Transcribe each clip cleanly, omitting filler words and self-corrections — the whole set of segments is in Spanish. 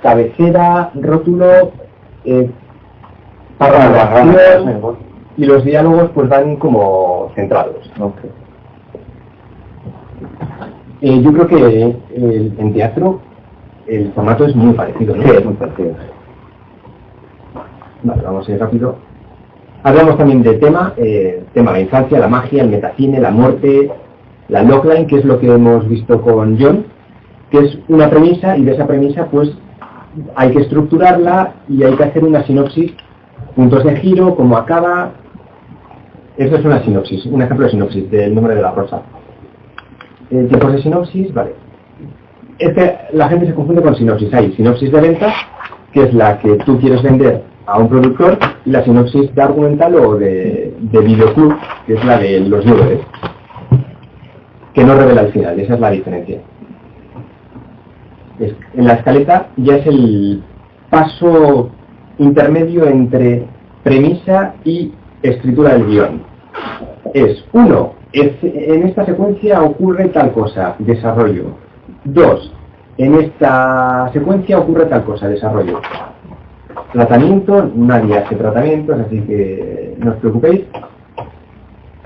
cabecera, rótulo, párrafo, y los diálogos pues van como centrados. Okay. Yo creo que en teatro el formato es muy parecido, ¿no? Sí, es muy parecido. Vale, vamos a ir rápido. Hablamos también de tema la infancia, la magia, el metacine, la muerte, la logline, que es lo que hemos visto con John, que es una premisa, y de esa premisa pues hay que estructurarla y hay que hacer una sinopsis, puntos de giro, cómo acaba. Eso es una sinopsis, un ejemplo de sinopsis del Nombre de la Rosa. Tipos de sinopsis, vale. La gente se confunde con sinopsis. Hay sinopsis de venta, que es la que tú quieres vender a un productor, y la sinopsis de argumental o de videoclub, que es la de los noveles, que no revela el final. Esa es la diferencia. En la escaleta ya es el paso intermedio entre premisa y escritura del guión. Es 1. En esta secuencia ocurre tal cosa, desarrollo. 2. En esta secuencia ocurre tal cosa, desarrollo. Tratamiento, nadie hace tratamientos, así que no os preocupéis.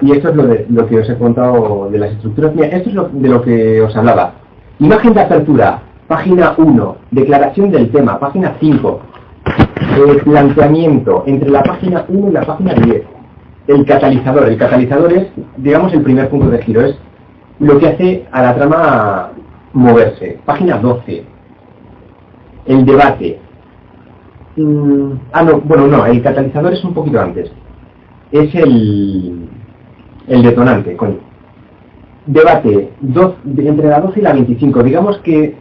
Y esto es lo que os he contado de las estructuras. Mira, esto es de lo que os hablaba. Imagen de apertura, página 1. Declaración del tema, página 5. Planteamiento, entre la página 1 y la página 10. El catalizador es, digamos, el primer punto de giro, es lo que hace a la trama moverse. Página 12. El debate. El catalizador es un poquito antes. Es el detonante, coño. Debate, entre la 12 y la 25. Digamos que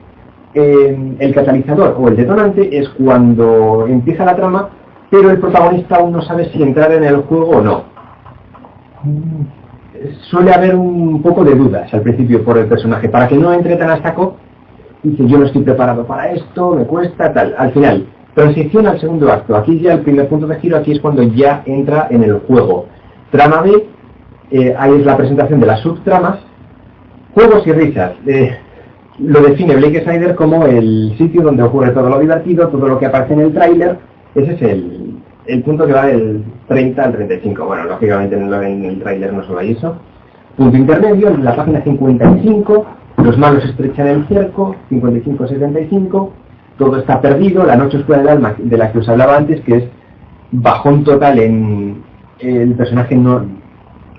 el catalizador o el detonante es cuando empieza la trama, pero el protagonista aún no sabe si entrar en el juego o no. Suele haber un poco de dudas al principio por el personaje, para que no entre tan a saco. Dice, yo no estoy preparado para esto, me cuesta, tal. Al final, transición al segundo acto. Aquí ya el primer punto de giro, aquí es cuando ya entra en el juego. Trama B, ahí es la presentación de las subtramas. Juegos y risas. Lo define Blake Snyder como el sitio donde ocurre todo lo divertido, todo lo que aparece en el tráiler. Ese es el punto que va del 30 al 35. Bueno, lógicamente en el tráiler no solo hay eso. Punto intermedio, en la página 55, los malos estrechan el cerco, 55-75, todo está perdido, la noche oscura del alma de la que os hablaba antes, que es bajón total en el personaje, no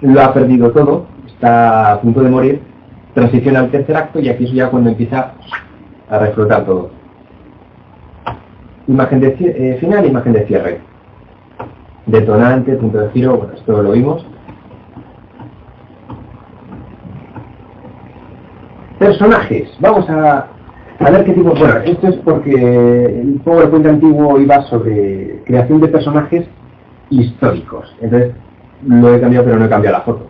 lo ha perdido todo, está a punto de morir, transición al tercer acto, y aquí es ya cuando empieza a reflotar todo. Imagen de final, imagen de cierre. Detonante, punto de giro, bueno, esto lo vimos. Personajes, vamos a ver qué tipo. Bueno, esto es porque el PowerPoint antiguo iba sobre creación de personajes históricos. Entonces lo he cambiado, pero no he cambiado la foto.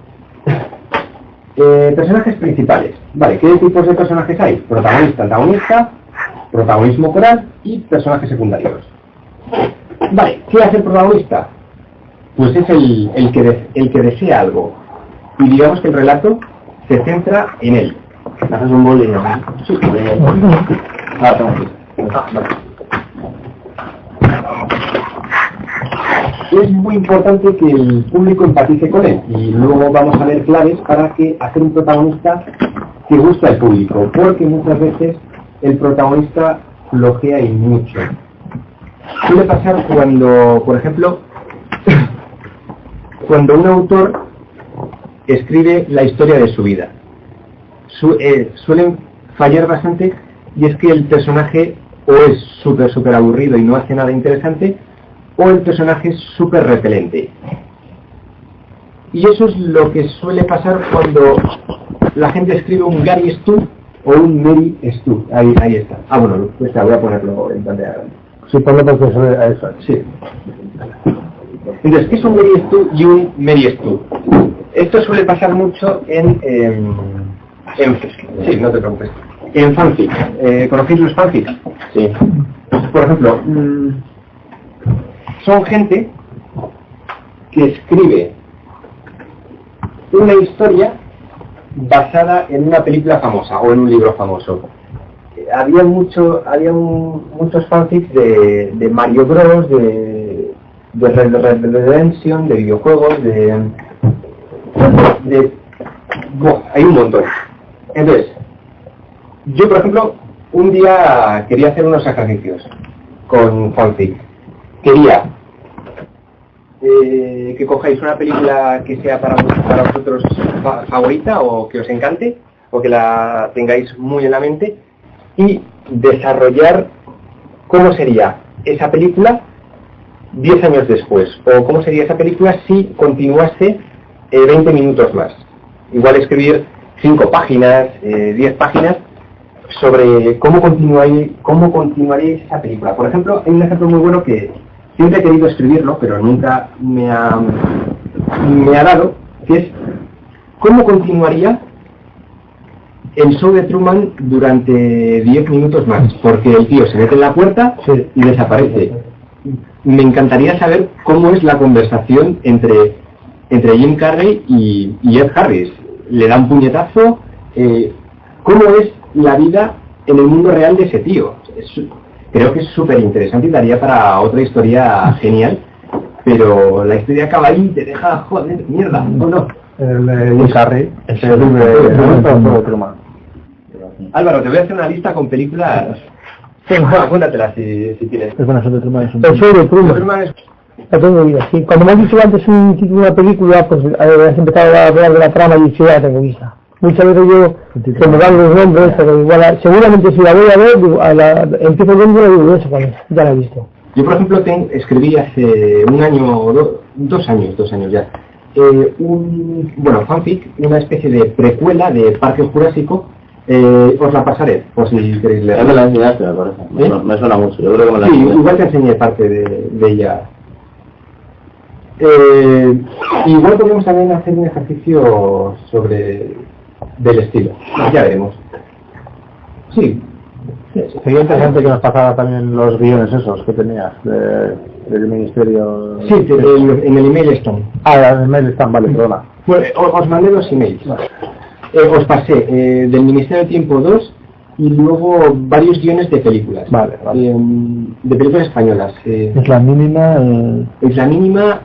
Personajes principales. Vale, ¿qué tipos de personajes hay? Protagonista, antagonista, protagonismo coral y personajes secundarios. Vale, ¿qué hace el protagonista? Pues es el que desea algo. Y digamos que el relato se centra en él. ¿Haces un boli? Sí. Es muy importante que el público empatice con él, y luego vamos a ver claves para hacer un protagonista que guste al público, porque muchas veces el protagonista flojea y mucho. Suele pasar cuando, por ejemplo, cuando un autor escribe la historia de su vida. Suelen fallar bastante, y es que el personaje o es súper aburrido y no hace nada interesante, o el personaje es súper repelente. Y eso es lo que suele pasar cuando la gente escribe un Gary Stu o un Mary Stu. Ahí está. Bueno, pues voy a ponerlo en pantalla grande. Sí, ponlo porque eso. Sí. Entonces, ¿qué es un Gary Stu y un Mary Stu? Esto suele pasar mucho sí, no te preocupes. En fanfic. ¿Conocéis los fanfics? Sí. Por ejemplo, son gente que escribe una historia basada en una película famosa o en un libro famoso. había muchos fanfics de Mario Bros, de Red Dead Redemption, de videojuegos, hay un montón. Entonces, yo por ejemplo, un día quería hacer unos ejercicios con fanfic. Quería que cojáis una película que sea para vosotros favorita o que os encante o que la tengáis muy en la mente y desarrollar cómo sería esa película 10 años después o cómo sería esa película si continuase 20 minutos más. Igual escribir 5 páginas, 10 páginas sobre cómo continuaríais esa película. Por ejemplo, hay un ejemplo muy bueno que siempre he querido escribirlo, pero nunca me ha dado, que es cómo continuaría el show de Truman durante 10 minutos más, porque el tío se mete en la puerta y desaparece. Me encantaría saber cómo es la conversación entre Jim Carrey y Ed Harris. Le da un puñetazo, cómo es la vida en el mundo real de ese tío. Creo que es súper interesante y daría para otra historia genial, pero la historia acaba ahí y te deja, joder, mierda, ¿o no? El Harry, ese es de Truman. Álvaro, te voy a hacer una lista con películas. Apúntatelas si tienes. Es buena, son de Truman. El show de Truman. La tengo vista, sí. Cuando me has dicho antes un título de una película, pues has empezado a hablar de la trama y yo ya la tengo vista. Muchas veces yo se me dan los nombres, pero igual, seguramente si la voy a ver, empiezo viendo y digo eso, vale, ya la he visto. Yo, por ejemplo, escribí hace un año o 2 años ya, fanfic, una especie de precuela de Parque Jurásico. Os la pasaré, por si queréis leer. Ya me la enseñaste, me parece. Me suena mucho, yo creo que me la enseñaste. Sí, igual te enseñé parte de ella. Igual podemos también hacer un ejercicio del estilo. Ya veremos. Sí. Sería interesante que nos pasara también los guiones esos que tenías del ministerio. Sí, en el email están. En el email están, vale, perdona. Pues os mandé 2 emails. Os pasé del Ministerio del Tiempo 2 y luego varios guiones de películas. Vale. De películas españolas. Isla Mínima. Isla Mínima,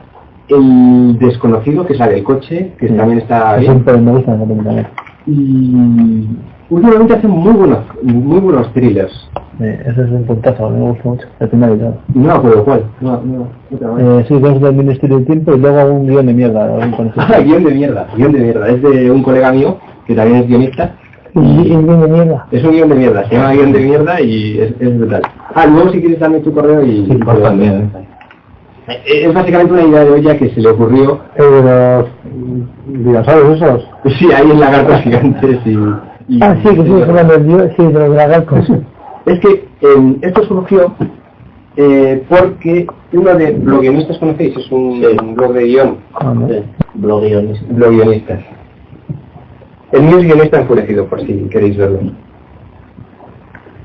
El Desconocido, que es la del coche, que también está bien. Siempre me gusta también. Y últimamente hacen muy buenos thrillers. Ese es un puntazo, me gusta mucho. El primer video. No me acuerdo cuál. Sí, 2 del Ministerio del Tiempo y luego un guión de mierda. Guión de mierda. Es de un colega mío, que también es guionista. ¿Y un guión de mierda? Es un guión de mierda, se llama guión de mierda y es brutal. Luego si quieres darme tu correo y... Sí, por también. Es básicamente una idea de olla que se le ocurrió... ¿De los dinosaurios esos? Sí, hay en lagartos gigantes y... Sí, que sí, de los lagartos. Es que esto surgió porque uno de Blogguionistas, ¿conocéis? Es un blog de guión. Blogguionistas. El mío es Guionista Enfurecido, por si queréis verlo.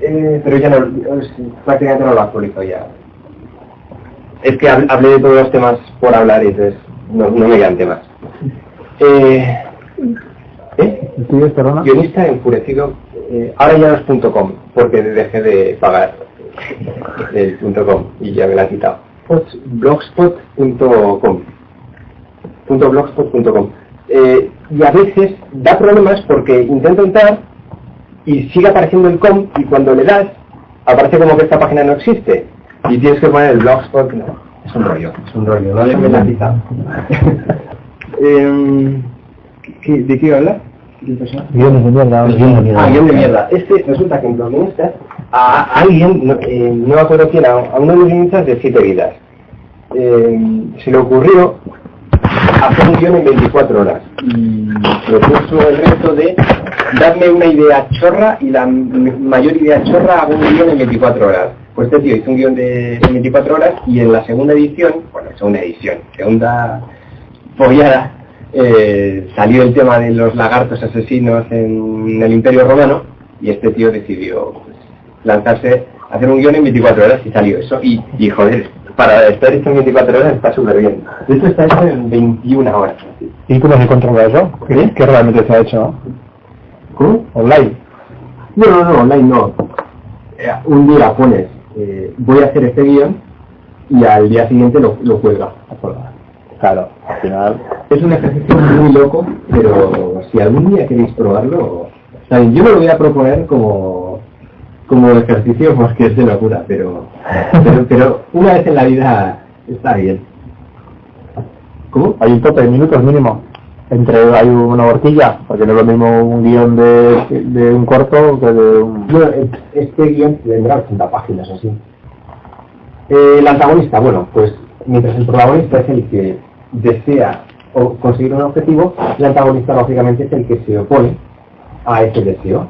Pero ya no, prácticamente no lo actualizo ya. Es que hablé de todos los temas por hablar y entonces no me quedan temas. ¿El tuyo es, perdona? Guionista Enfurecido, ahora ya no es .com, porque dejé de pagar el .com y ya me la han quitado. Blogspot.com. Y a veces da problemas porque intento entrar y sigue apareciendo el com y cuando le das aparece como que esta página no existe y tienes que poner el blogspot. No, es un rollo, no le me la han quitado. ¿De qué iba a hablar? Guiones de mierda. Guión de mierda. Resulta que en los guionistas a alguien, no me acuerdo quién, a uno de los guionistas de 7 vidas, se le ocurrió hacer un guión en 24 horas y propuso el reto de darme una idea chorra y la mayor idea chorra hago un guión en 24 horas. Pues este tío hizo un guión de 24 horas y en la segunda follada, salió el tema de los lagartos asesinos en el Imperio Romano y este tío decidió lanzarse a hacer un guión en 24 horas y salió eso y joder, para estar hecho en 24 horas está súper bien. Esto está hecho en 21 horas. ¿Y cómo se controla eso? ¿Qué realmente se ha hecho? ¿Cómo? Online. No, online no. Un día pones, voy a hacer este guión, y al día siguiente lo cuelga. Claro, al final... Es un ejercicio muy loco, pero si algún día queréis probarlo, ¿saben? Yo me lo voy a proponer como ejercicio porque es de locura, pero una vez en la vida está bien. ¿Cómo? Hay un tope de minutos mínimo. Hay una horquilla, porque no es lo mismo un guión de un corto que de un... Bueno, este guión tendrá 80 páginas así. El antagonista, bueno, pues mientras el protagonista es el que desea conseguir un objetivo, el antagonista lógicamente es el que se opone a ese deseo.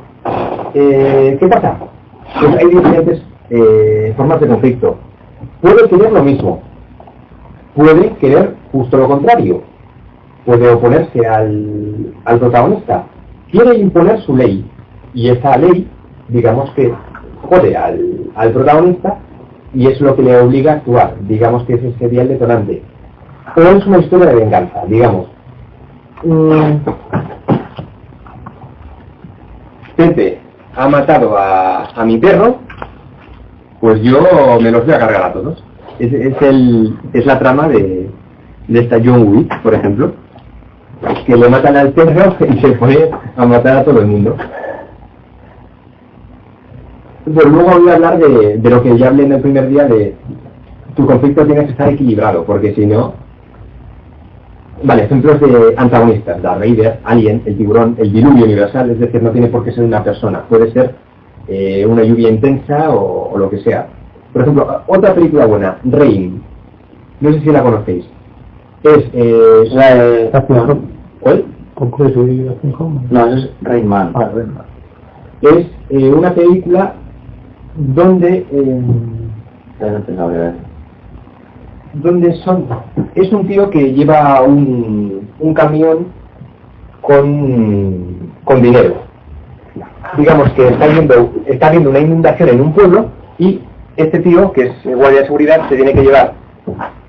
¿Qué pasa? Pues hay diferentes formas de conflicto. Puede querer lo mismo, puede querer justo lo contrario, puede oponerse al protagonista, quiere imponer su ley, y esa ley, digamos que jode al protagonista, y es lo que le obliga a actuar, digamos que ese sería el detonante. O es una historia de venganza, digamos. Pepe ha matado a mi perro, pues yo me los voy a cargar a todos. Es la trama de esta John Wick, por ejemplo, que le matan al perro y se pone a matar a todo el mundo. Pues luego voy a hablar de lo que ya hablé en el primer día, de tu conflicto tiene que estar equilibrado, porque si no... Vale, ejemplos de antagonistas: Darth Vader, Alien, el tiburón, el diluvio universal, es decir, no tiene por qué ser una persona, puede ser una lluvia intensa o lo que sea. Por ejemplo, otra película buena, Rain, no sé si la conocéis. Es la de... ¿Cuál? No, es Rain Man. Es una película donde es un tío que lleva un camión con dinero. Digamos que está viendo una inundación en un pueblo, y este tío, que es guardia de seguridad, se tiene que llevar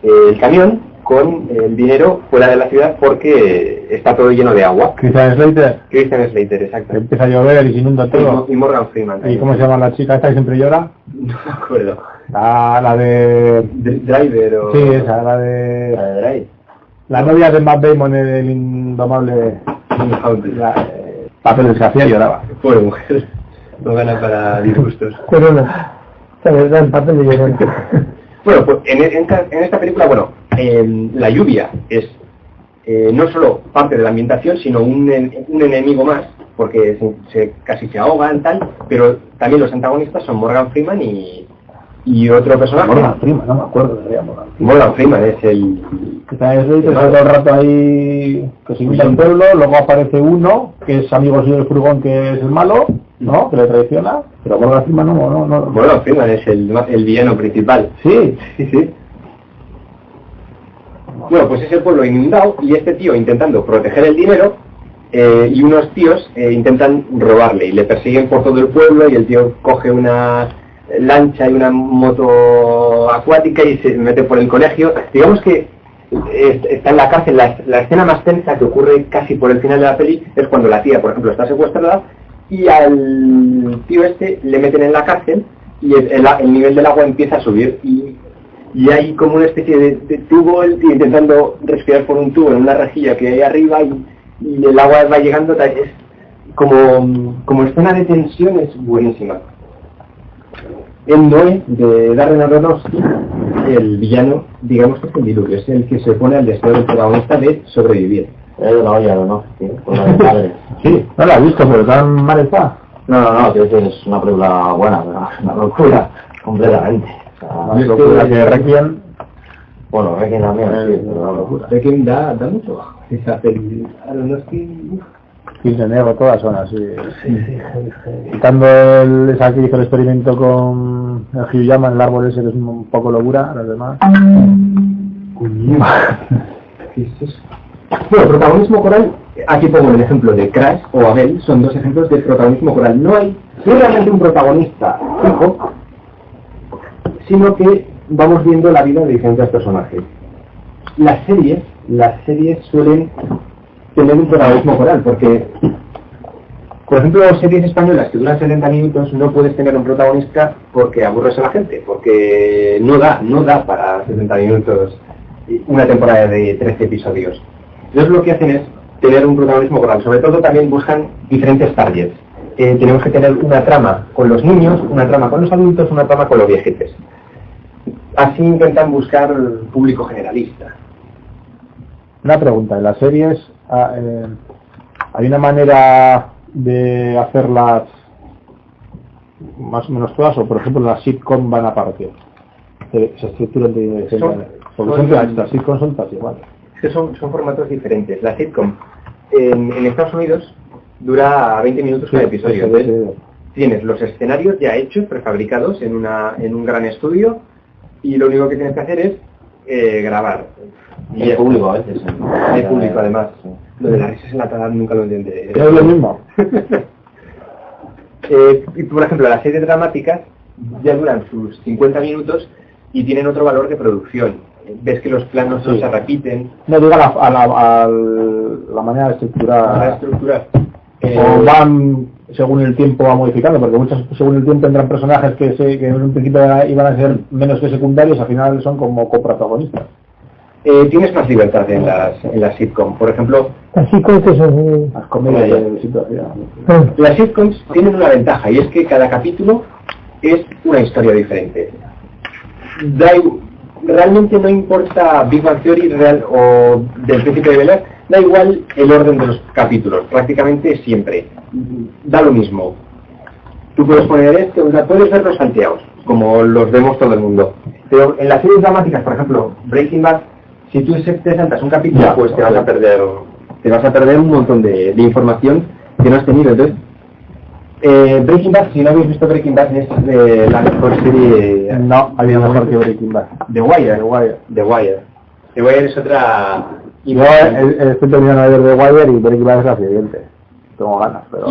el camión con el dinero fuera de la ciudad porque está todo lleno de agua. Christian Slater, exacto. Empieza a llover y se inunda todo. Y Morgan Freeman. ¿Y cómo se llama la chica esta que siempre llora? No me acuerdo. La de... Driver o... Sí, esa, la de Drive. La novia de Matt Damon en el indomable... Papeles que hacía, lloraba. Pobre mujer. No gana para disgustos. Corona. La verdad, en papel de llorona. Bueno, pues en esta película, bueno, la lluvia es no solo parte de la ambientación, sino un enemigo más, porque casi se ahogan, tal, pero también los antagonistas son Morgan Freeman y otro personaje. Morgan Freeman, no me acuerdo de Morgan Freeman es el... Está todo el rato ahí que se invita al pueblo, luego aparece uno que es amigo suyo del furgón, que es el malo, ¿no? Que le traiciona, pero Morgan Freeman no. Morgan Freeman es el villano principal. Sí. Bueno, pues es el pueblo inundado y este tío intentando proteger el dinero, y unos tíos intentan robarle y le persiguen por todo el pueblo, y el tío coge una lancha y una moto acuática y se mete por el colegio. Digamos que está en la cárcel. La escena más tensa, que ocurre casi por el final de la peli, es cuando la tía, por ejemplo, está secuestrada y al tío este le meten en la cárcel y el nivel del agua empieza a subir y hay como una especie de tubo, el tío intentando respirar por un tubo en una rejilla que hay arriba y el agua va llegando. Es como escena de tensión, es buenísima. El Noé de Darren Aronofsky, el villano, digamos que es el diluvio, es el que se opone al deseo del protagonista de sobrevivir. Es una olla, ¿no? Sí, con la de padre. Sí, no la he visto, pero tan mal está. No, creo que es una película buena, pero una locura, completamente. Una locura que Requiem... Bueno, Requiem también, sí, pero una locura. Requiem da mucho bajo. Esa película, Aronofsky... de negro, todas son así. Sí. Quitando esa que hizo el experimento con el Hugh Jackman, el árbol ese, que es un poco locura, las demás. ¿Qué es eso? Bueno, protagonismo coral, aquí pongo el ejemplo de Crash o Abel, son dos ejemplos de protagonismo coral. No hay realmente un protagonista fijo, sino que vamos viendo la vida de diferentes personajes. Las series suelen tener un protagonismo coral, porque Por ejemplo, series españolas que duran 70 minutos no puedes tener un protagonista porque aburres a la gente, porque no da para 70 minutos una temporada de 13 episodios. Entonces lo que hacen es tener un protagonismo coral. Sobre todo también buscan diferentes targets. Tenemos que tener una trama con los niños, una trama con los adultos, una trama con los viejetes. Así intentan buscar público generalista. Una pregunta, en las series hay una manera de hacerlas más o menos todas, o por ejemplo las sitcom van aparte, se estructuran de las sitcom son todas igual. Es que son formatos diferentes. La sitcom en Estados Unidos dura 20 minutos cada episodio. Tienes los escenarios ya hechos, prefabricados en un gran estudio, y lo único que tienes que hacer es grabar. Y el público a veces. Hay público además. Lo de las risas enlatadas nunca lo entiende. Es lo mismo. Y por ejemplo, las series dramáticas ya duran sus 50 minutos y tienen otro valor de producción. Ves que los planos no se repiten. No diga la manera de estructurar. O van según el tiempo va modificando, porque muchos según el tiempo tendrán personajes que en un principio iban a ser menos que secundarios, al final son como coprotagonistas. Tienes más libertad en las sitcom. Por ejemplo, las sitcoms que son las comedias de situación. Las sitcoms tienen una ventaja, y es que cada capítulo es una historia diferente. Realmente no importa Big Bang Theory o del Príncipe de Bel-Air, da igual el orden de los capítulos, prácticamente siempre. Da lo mismo. Tú puedes poner puedes verlos salteados, como los vemos todo el mundo. Pero en las series dramáticas, por ejemplo, Breaking Bad, si tú te saltas un capítulo, pues te vas a perder un montón de información que no has tenido. Entonces, Breaking Bad, si no habéis visto Breaking Bad, es la mejor serie. No, había mejor que Breaking Bad. The Wire es otra. Y yo estoy terminando de ver The Wire y Breaking Bad es la siguiente. Tengo ganas, pero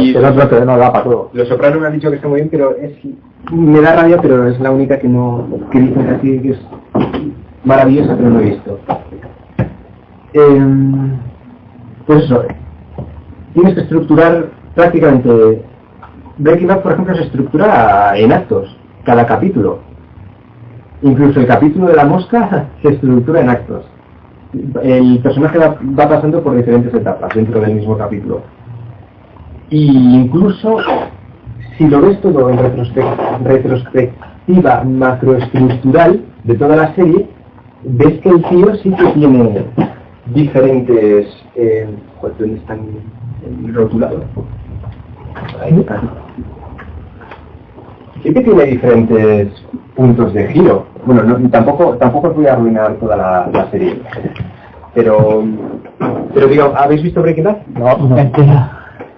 no da para todo. Los Sopranos me han dicho que está muy bien, pero me da rabia, pero es la única que dicen así que es maravillosa, pero no he visto. Pues eso, tienes que estructurar prácticamente. Breaking Bad, por ejemplo, se estructura en actos, cada capítulo. Incluso el capítulo de la mosca se estructura en actos. El personaje va pasando por diferentes etapas dentro del mismo capítulo. Y incluso, si lo ves todo en retrospectiva macroestructural de toda la serie, ves que el tío sí que tiene diferentes... ¿dónde están rotulados? Ahí está. Sí que tiene diferentes puntos de giro. Bueno, tampoco os voy a arruinar toda la serie. Pero digamos, ¿habéis visto Breaking Bad? No.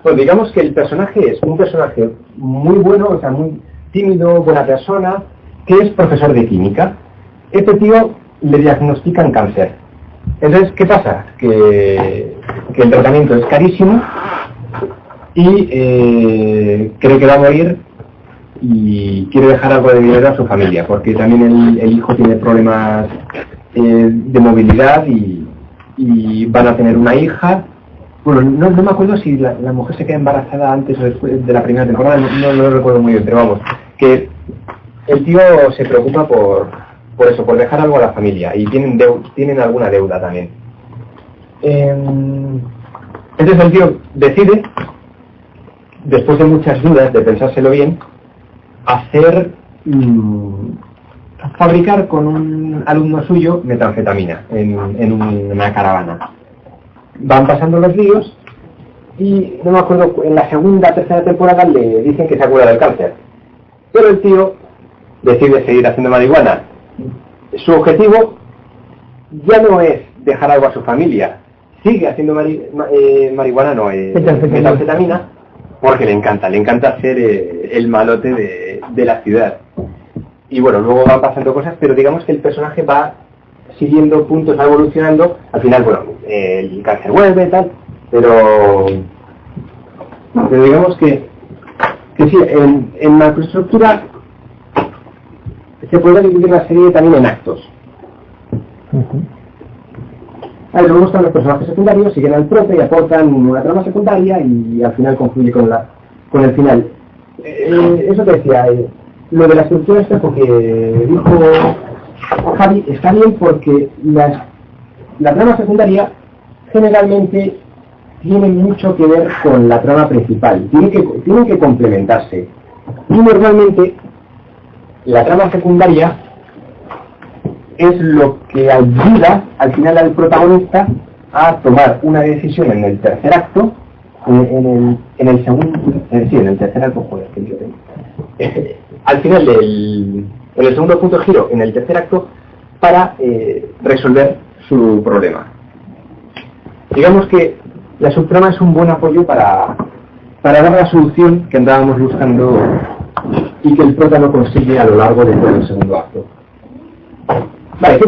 Pues digamos que el personaje es un personaje muy bueno, o sea, muy tímido, buena persona, que es profesor de química. Este tío le diagnostican cáncer. Entonces, ¿qué pasa? Que el tratamiento es carísimo y cree que va a morir y quiere dejar algo de dinero a su familia, porque también el hijo tiene problemas de movilidad y van a tener una hija. Bueno, no me acuerdo si la mujer se queda embarazada antes o después de la primera temporada, no lo recuerdo muy bien, pero vamos, que el tío se preocupa por eso, por dejar algo a la familia, y tienen alguna deuda también. Entonces el tío decide, después de muchas dudas, de pensárselo bien, fabricar con un alumno suyo metanfetamina en una caravana. Van pasando los días y no me acuerdo, en la segunda o tercera temporada le dicen que se ha curado del cáncer, pero el tío decide seguir haciendo marihuana. Su objetivo ya no es dejar algo a su familia, sigue haciendo marihuana, metanfetamina, porque le encanta ser el malote de la ciudad. Y bueno, luego van pasando cosas, pero digamos que el personaje va siguiendo puntos, va evolucionando. Al final, bueno, el cáncer vuelve y tal, pero digamos que sí, en macroestructura se puede dividir la serie también en actos. Luego están los personajes secundarios, siguen al profe y aportan una trama secundaria y al final concluye con la con el final. Eso te decía, lo de la estructura espejo que dijo Javi está bien porque la trama secundaria generalmente tiene mucho que ver con la trama principal, tienen que complementarse. Y normalmente la trama secundaria es lo que ayuda al final al protagonista a tomar una decisión en el tercer acto, en el segundo, en el tercer acto, joder, que yo tengo. Al final en el segundo punto de giro, en el tercer acto, para resolver su problema. Digamos que la subtrama es un buen apoyo para dar la solución que andábamos buscando y que el prota no consigue a lo largo de todo el segundo acto. Vale, ¿qué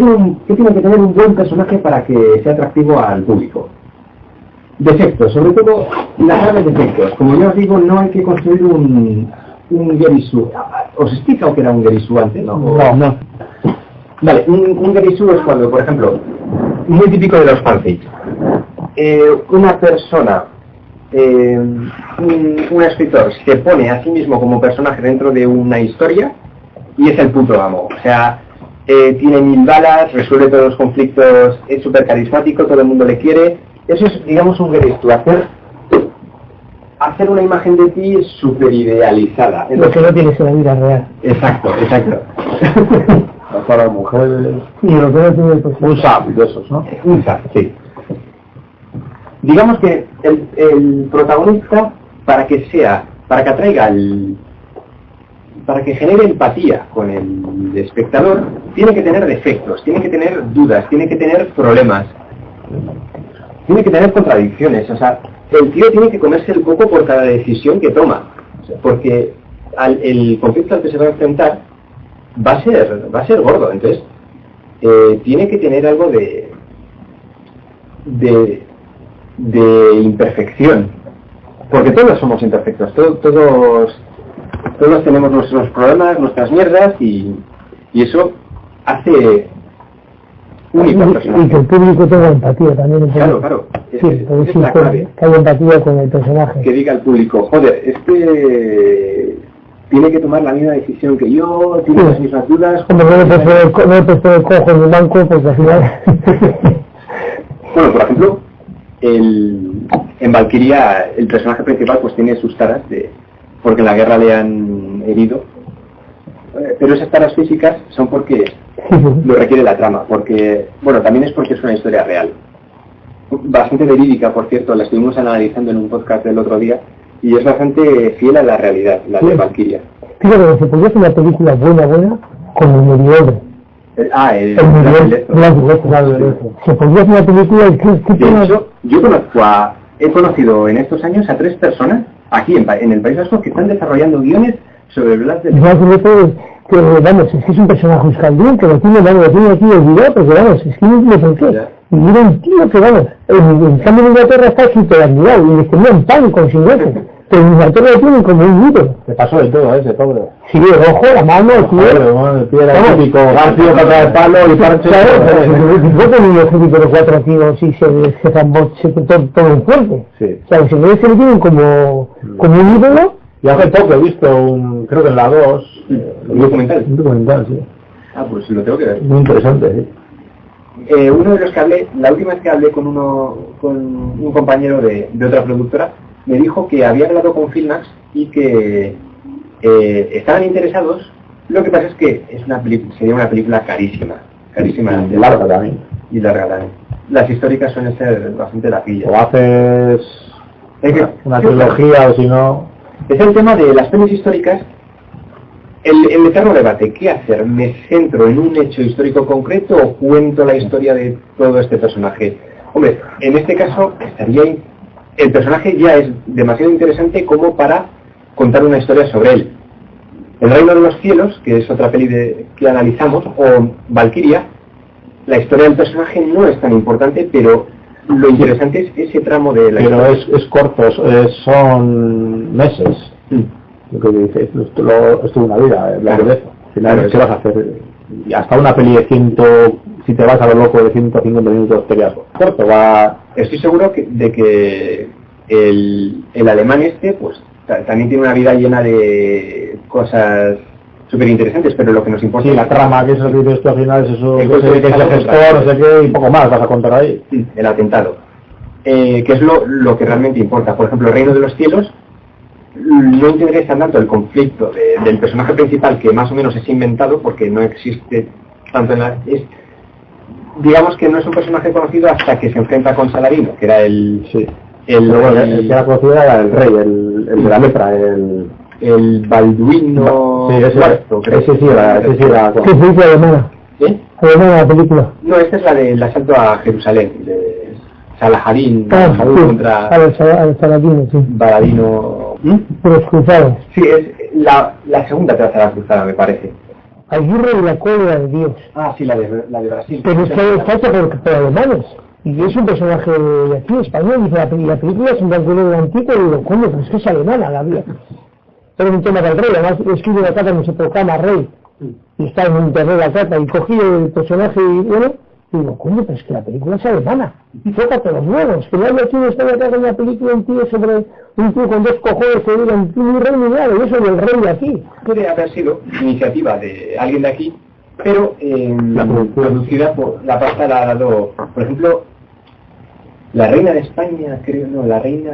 tiene que tener un buen personaje para que sea atractivo al público? Defectos, sobre todo las graves defectos. Como ya os digo, no hay que construir un Gerisu. ¿Os he explicado que era un Gerisu antes? No. Vale, un Gerisu es cuando, por ejemplo, muy típico de los fanfics. Una persona, un escritor se pone a sí mismo como personaje dentro de una historia y es el puto amo. O sea, tiene 1000 balas, resuelve todos los conflictos, es súper carismático, todo el mundo le quiere. Eso es, digamos, un Gerisu, hacer una imagen de ti súper idealizada. Lo que no tienes en la vida real. Exacto. Para mujeres. Y lo que no tiene un SAP de esos, ¿no? Un SAP, sí. Digamos que el protagonista, para que atraiga para que genere empatía con el espectador, tiene que tener defectos, tiene que tener dudas, tiene que tener problemas, tiene que tener contradicciones. O sea, el tío tiene que comerse el coco por cada decisión que toma, o sea, porque el conflicto al que se va a enfrentar va a ser gordo. Entonces tiene que tener algo de imperfección, porque todos somos imperfectos, todos tenemos nuestros problemas, nuestras mierdas, y eso hace único al personaje. Y que el público tenga empatía también. Claro. Sí, es la clave. Que haya empatía con el personaje. Que diga al público, joder, tiene que tomar la misma decisión que yo, tiene las mismas dudas. Como no le prestó el cojo en el banco, pues al final... Bueno, por ejemplo, en Valkyria el personaje principal pues tiene sus taras porque en la guerra le han herido, pero esas taras físicas son porque lo requiere la trama, porque, bueno, también es porque es una historia real, bastante verídica, por cierto, la estuvimos analizando en un podcast del otro día, y es bastante fiel a la realidad, la de Valkyria. Fíjate, se podría hacer una película buena con el medieval. Se podría hacer una película de hecho, he conocido en estos años a 3 personas aquí en el País Vasco que están desarrollando guiones sobre el Blas de Lezo. Que vamos, es que es un personaje euskaldun que lo tiene aquí olvidado, porque vamos, es que no tiene por qué. Y era un tío que, vamos, en cambio en Inglaterra está súper admirado y les tenían pánico sin hueco. Pero en Inglaterra lo tienen como un libro. Le pasó de todo a ese pobre. Sí, el ojo, la mano, el pie. El pie era típico, garfio, pata de palo y parche. Claro, pero si fue con un ejército de 4 tíos y se zambó todo en fuerte. Sí. O sea, los ingleses se lo tienen como un ídolo. Y hace poco he visto creo que en la 2, un documental, sí. Ah, pues lo tengo que ver. Muy interesante, sí. Uno de los que hablé, la última vez que hablé con un compañero de otra productora, me dijo que había hablado con Filmax y que estaban interesados. Lo que pasa es que sería una película carísima, de larga también. Y larga también. Las históricas suelen ser bastante larguillas. O haces una trilogía o si no... Es el tema de las pelis históricas, el eterno debate. ¿Qué hacer? ¿Me centro en un hecho histórico concreto o cuento la historia de todo este personaje? Hombre, en este caso el personaje ya es demasiado interesante como para contar una historia sobre él. El Reino de los Cielos, que es otra peli que analizamos, o Valkyria, la historia del personaje no es tan importante, pero lo interesante es ese tramo de la historia. Pero es corto, son meses. Lo que dices, esto es una vida, la verdad. Al final, ¿qué vas a hacer? Y hasta una peli de si te vas a lo loco de 150 minutos te quedas corto. Estoy seguro de que el alemán pues también tiene una vida llena de cosas súper interesantes, pero lo que nos importa... Sí, la trama, que es lo que dices tú al final, es eso, que es el gestor, no sé qué, y poco más vas a contar ahí. Sí, el atentado. Que es lo que realmente importa. Por ejemplo, el Reino de los Cielos no interesa tanto el conflicto del personaje principal, que más o menos es inventado, porque no existe tanto en la... digamos que no es un personaje conocido hasta que se enfrenta con Saladino, que era el... Sí. El que era conocido era el rey, el de la lepra, el Balduino... Sí, ese sí era... ¿Qué se dice alemana? ¿Sí? Alemana la película. No, esta es la del asalto a Jerusalén, de Salahadín, contra... Al Saladino, sí. Baladino... Por los cruzados. Sí, es la segunda tercera cruzada, me parece. Aguirre de la cólera de Dios. Ah, sí, la de Brasil. Pero está hecha por alemanes. Y es un personaje de aquí, español, y la película es un blanco y negro antiguo, y digo, coño, pero es que es alemana la vida. Pero un tema del rey, además escribe la carta, no se proclama rey. Y está en internet la carta, y cogí el personaje, y bueno, y digo, coño, pero es que la película es alemana. Y fíjate los nuevos, que no hay aquí en España que haga una película un tío sobre un tío con dos cojones que digan, ni rey ni nada, y eso del rey de aquí. Puede haber sido iniciativa de alguien de aquí, pero la producida por la pasta la ha dado, por ejemplo, la reina de España, creo, no, la reina,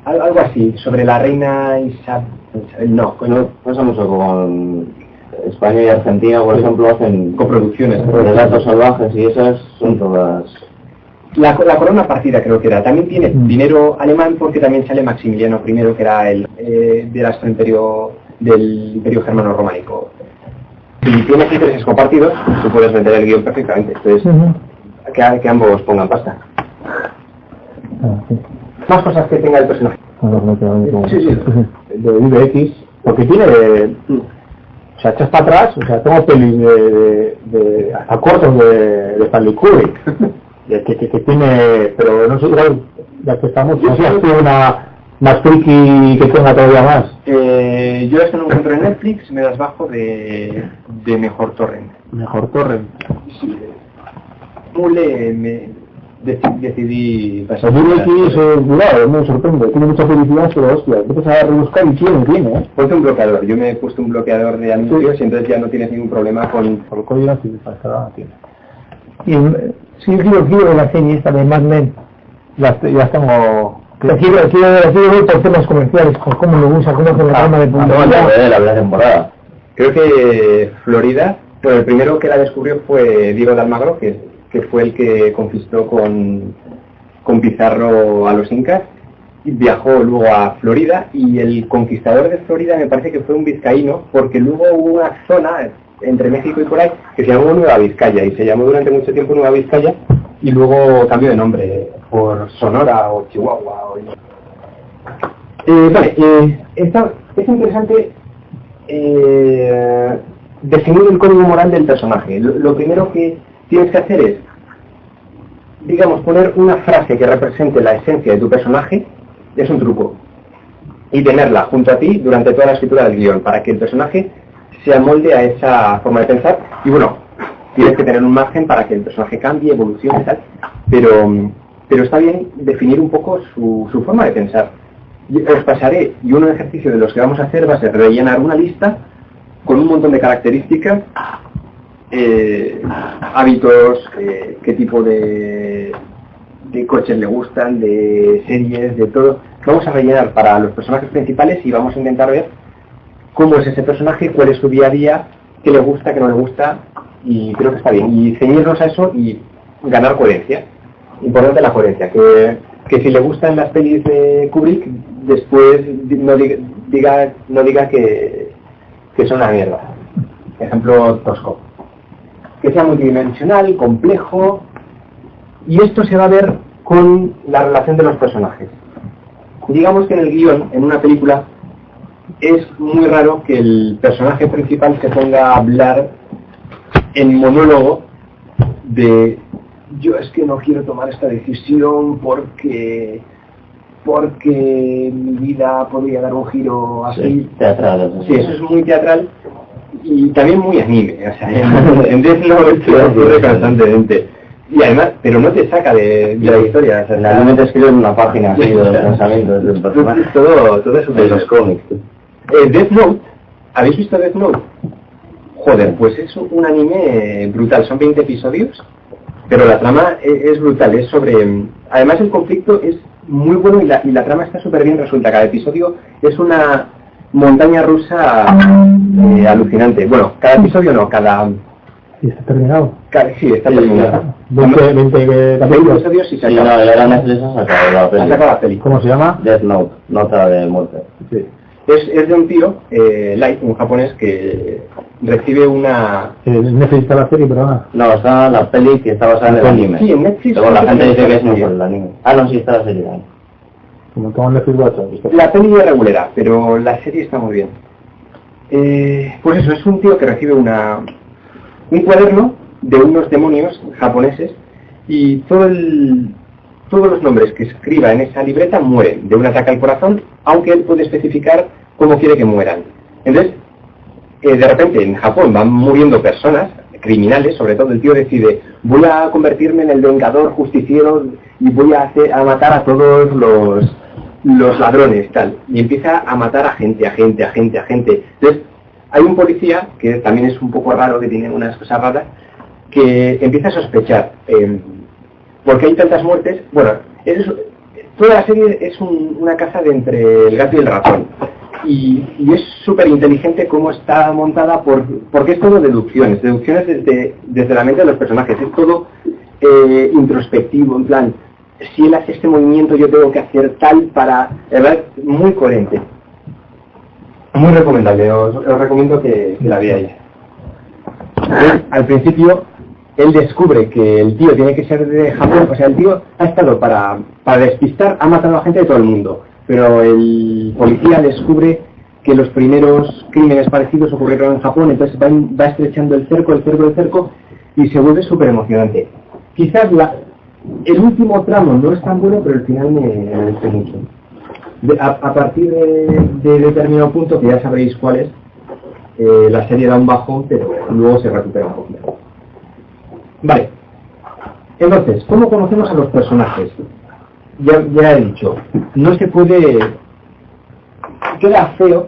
algo así, sobre la reina Isabel, no, pasa mucho con España y Argentina, por ejemplo, hacen coproducciones, relatos salvajes y esas son todas... La corona partida creo que era, también tiene dinero alemán porque también sale Maximiliano I, que era el del astro imperio, del imperio germano románico. Si tienes intereses compartidos, tú puedes vender el guión perfectamente, entonces que ambos pongan pasta. Más cosas que tenga el personaje. Sí. De IBX, porque tiene... O sea, echas para atrás, o sea, tengo pelis de hasta cortos de Stanley Kubrick, que tiene... Pero no sé, igual, ya que estamos, no sé, una más friki que tenga todavía más. Yo esto no encuentro en Netflix, me das bajo de Mejor Torrent. Mejor Torrent. Sí. Mule decidí pasar. El aquí es cuidado, me sorprende, tiene mucha publicidad, pero hostia, empiezas a rebuscar y tiene, Ponte un bloqueador, yo me he puesto un bloqueador de anuncios y entonces ya no tienes ningún problema con el código civil, cada tiene. Y sí, quiero la serie esta de Mad Men. Ya tengo... Quiero ver por temas comerciales, por cómo lo usa, cómo hace la trama de publicidad. La primera temporada. Creo que Florida, pues el primero que la descubrió fue Diego de Almagro, que fue el que conquistó con Pizarro a los incas, y viajó luego a Florida, y el conquistador de Florida me parece que fue un vizcaíno, porque luego hubo una zona entre México y por ahí que se llamó Nueva Vizcaya, y se llamó durante mucho tiempo Nueva Vizcaya, y luego cambió de nombre por Sonora o Chihuahua. Es interesante definir el código moral del personaje. Lo primero que tienes que hacer es, digamos, poner una frase que represente la esencia de tu personaje, es un truco, y tenerla junto a ti durante toda la escritura del guión, para que el personaje se amolde a esa forma de pensar, y bueno, tienes que tener un margen para que el personaje cambie, evolucione y tal, pero está bien definir un poco su forma de pensar. Os pasaré, y un ejercicio de los que vamos a hacer va a ser rellenar una lista con un montón de características, hábitos, qué tipo de coches le gustan, de series, de todo. Vamos a rellenar para los personajes principales y vamos a intentar ver cómo es ese personaje, cuál es su día a día, qué le gusta, qué no le gusta, y creo que está bien. Y ceñirnos a eso y ganar coherencia. Importante la coherencia, que si le gustan las pelis de Kubrick, después no diga que son una mierda. Ejemplo tosco. Que sea multidimensional, complejo, y esto se va a ver con la relación de los personajes. Digamos que en el guión, en una película, es muy raro que el personaje principal se ponga a hablar en monólogo de yo es que no quiero tomar esta decisión porque mi vida podría dar un giro así. Sí, teatral. Sí, eso es muy teatral y también muy anime. O sea, en Death Note ocurre constantemente. Y además, pero no te saca de la historia. O sea, en el anime te escriben una página así de los pensamientos del personaje. Todo eso de los cómics. Death Note, ¿habéis visto Death Note? Joder, pues es un anime brutal, son 20 episodios, pero la trama es brutal, es sobre... Además el conflicto es muy bueno y la trama está súper bien resuelta. Cada episodio es una montaña rusa alucinante. Bueno, cada episodio no, cada... ¿Y está terminado? Sí, está terminado. 20 episodios y se acaba. Sí, no, era Netflix ha sacado la peli. Ha sacado la peli. ¿Cómo se llama? Death Note, nota de muerte. Sí. Es de un tío, Light, un japonés, que recibe una... Netflix está la serie, perdona. No, está la peli que está basada en el anime. Sí, en Netflix. Luego la gente dice que es muy el anime. Ah, no, sí está la serie también. Como todo Netflix WhatsApp. La peli es regulera, pero la serie está muy bien. Pues eso, es un tío que recibe un cuaderno de unos demonios japoneses y todos los nombres que escriba en esa libreta mueren de un ataque al corazón, aunque él puede especificar cómo quiere que mueran. Entonces, de repente en Japón van muriendo personas, criminales, sobre todo el tío decide, voy a convertirme en el vengador justiciero y voy a matar a todos los ladrones, tal. Y empieza a matar a gente. Entonces, hay un policía, que también es un poco raro, que tiene unas cosas raras, que empieza a sospechar. ¿Por qué hay tantas muertes? Bueno, toda la serie es una caza de entre el gato y el ratón. Y es súper inteligente cómo está montada, porque es todo deducciones desde la mente de los personajes. Es todo introspectivo, en plan, si él hace este movimiento yo tengo que hacer tal para... Es verdad, muy coherente. Muy recomendable, os recomiendo que la veáis. Al principio, él descubre que el tío tiene que ser de Japón, o sea, el tío ha estado para despistar, ha matado a gente de todo el mundo, pero el policía descubre que los primeros crímenes parecidos ocurrieron en Japón, entonces va estrechando el cerco, y se vuelve súper emocionante. Quizás el último tramo no es tan bueno, pero el final me gustó mucho. A partir de determinado punto, que ya sabréis cuál es, la serie da un bajón, pero luego se recupera un poquito. Vale. Entonces, ¿cómo conocemos a los personajes? Ya he dicho, no se puede... Queda feo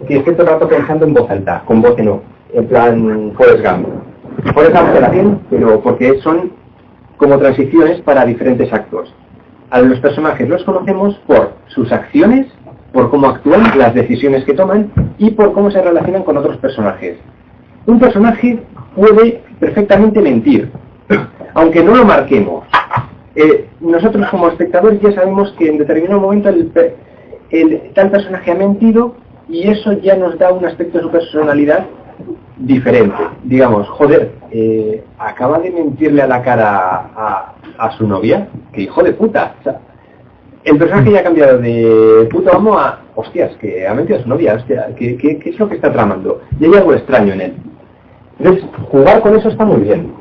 que esté todo el rato pensando en voz alta, con voz en off, en plan Forrest Gump. Forrest Gump queda bien, pero porque son como transiciones para diferentes actos. A los personajes los conocemos por sus acciones, por cómo actúan, las decisiones que toman y por cómo se relacionan con otros personajes. Un personaje puede perfectamente mentir, aunque no lo marquemos. Nosotros como espectadores ya sabemos que en determinado momento tal personaje ha mentido y eso ya nos da un aspecto de su personalidad diferente. Digamos, joder, acaba de mentirle a la cara a su novia, que hijo de puta. O sea, el personaje ya ha cambiado de puto amo a, hostias, que ha mentido a su novia, hostia, ¿qué es lo que está tramando? Y hay algo extraño en él. Entonces, jugar con eso está muy bien.